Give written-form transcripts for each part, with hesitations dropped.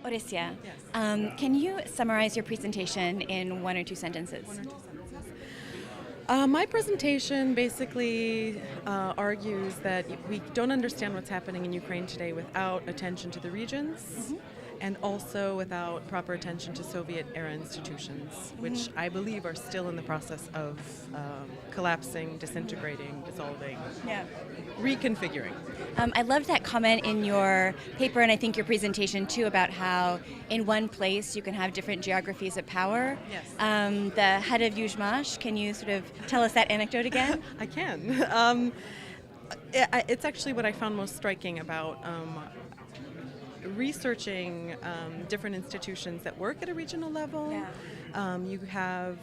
Orysia. Yes. Can you summarize your presentation in one or two sentences? One or two sentences. My presentation basically argues that we don't understand what's happening in Ukraine today without attention to the regions and also without proper attention to Soviet-era institutions, which I believe are still in the process of collapsing, disintegrating, dissolving, reconfiguring. I loved that comment in your paper and I think your presentation too about how in one place you can have different geographies of power. Yes. The head of Yuzhmash, can you sort of tell us that anecdote again? I can. It's actually what I found most striking about researching different institutions that work at a regional level. You have,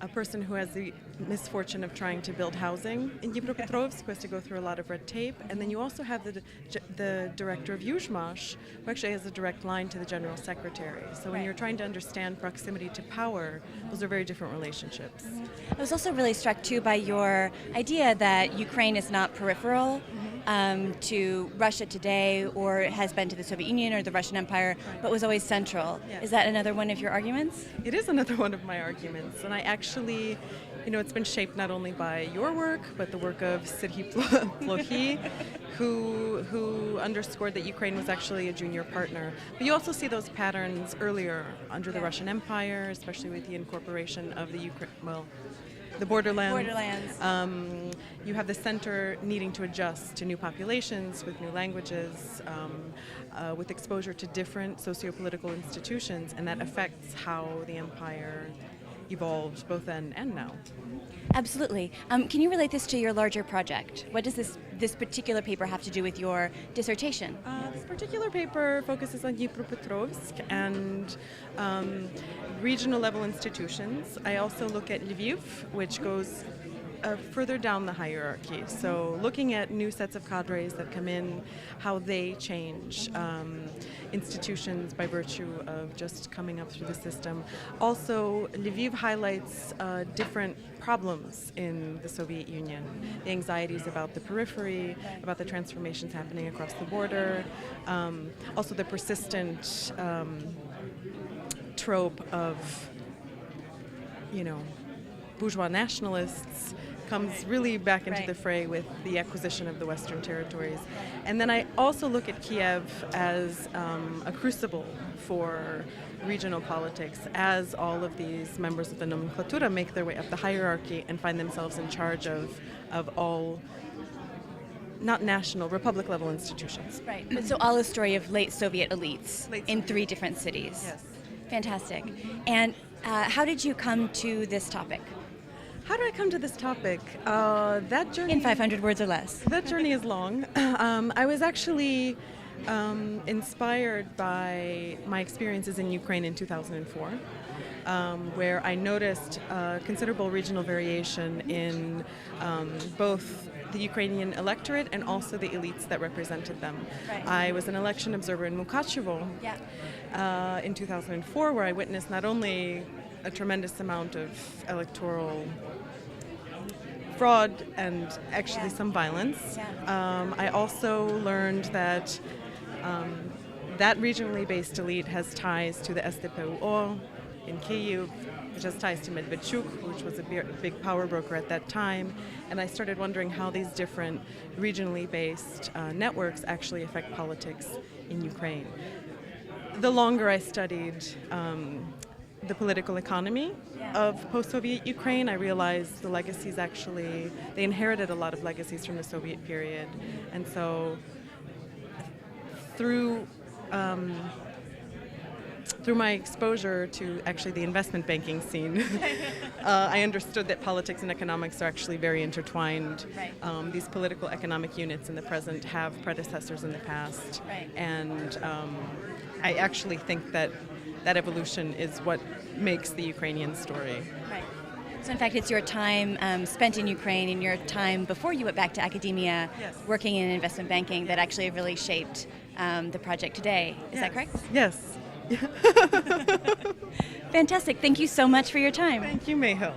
a person who has the misfortune of trying to build housing in Dnipropetrovsk, who has to go through a lot of red tape, and then you also have the director of Yuzhmash, who actually has a direct line to the general secretary. So when you're trying to understand proximity to power, those are very different relationships. I was also really struck too by your idea that Ukraine is not peripheral to Russia today, or has been to the Soviet Union or the Russian Empire, but was always central. Yes. Is that another one of your arguments? It is another one of my arguments, and I actually, it's been shaped not only by your work, but the work of Serhiy Plokhy, who underscored that Ukraine was actually a junior partner. But you also see those patterns earlier under the Russian Empire, especially with the incorporation of the borderlands. You have the center needing to adjust to new populations with new languages, with exposure to different socio-political institutions, and that affects how the empire evolved both then and now. Absolutely. Can you relate this to your larger project? What does this particular paper have to do with your dissertation? This particular paper focuses on Dnipropetrovsk and regional level institutions. I also look at Lviv, which goes further down the hierarchy. So looking at new sets of cadres that come in, how they change institutions by virtue of just coming up through the system. Also, Lviv highlights different problems in the Soviet Union. The anxieties about the periphery, about the transformations happening across the border, also the persistent trope of, bourgeois nationalists comes really back into the fray with the acquisition of the Western territories. And then I also look at Kiev as a crucible for regional politics, as all of these members of the nomenklatura make their way up the hierarchy and find themselves in charge of all, not national, republic level institutions. Right. So all a story of late Soviet elites in 3 different cities. Yes. Fantastic. And how did you come to this topic? How did I come to this topic? That journey... In 500 words or less. That journey is long. I was actually inspired by my experiences in Ukraine in 2004, where I noticed considerable regional variation in both the Ukrainian electorate and also the elites that represented them. I was an election observer in Mukachevo in 2004, where I witnessed not only a tremendous amount of electoral fraud and actually some violence. I also learned that that regionally based elite has ties to the SDPUO in Kyiv, which has ties to Medvedchuk, which was a big power broker at that time. And I started wondering how these different regionally based networks actually affect politics in Ukraine. The longer I studied the political economy of post-Soviet Ukraine, I realized the legacies actually, they inherited a lot of legacies from the Soviet period. And so through my exposure to actually the investment banking scene, I understood that politics and economics are actually very intertwined. These political economic units in the present have predecessors in the past. And I actually think that evolution is what makes the Ukrainian story. So in fact, it's your time spent in Ukraine and your time before you went back to academia working in investment banking that actually really shaped the project today. Is that correct? Yes. Fantastic. Thank you so much for your time. Thank you, Mayhill.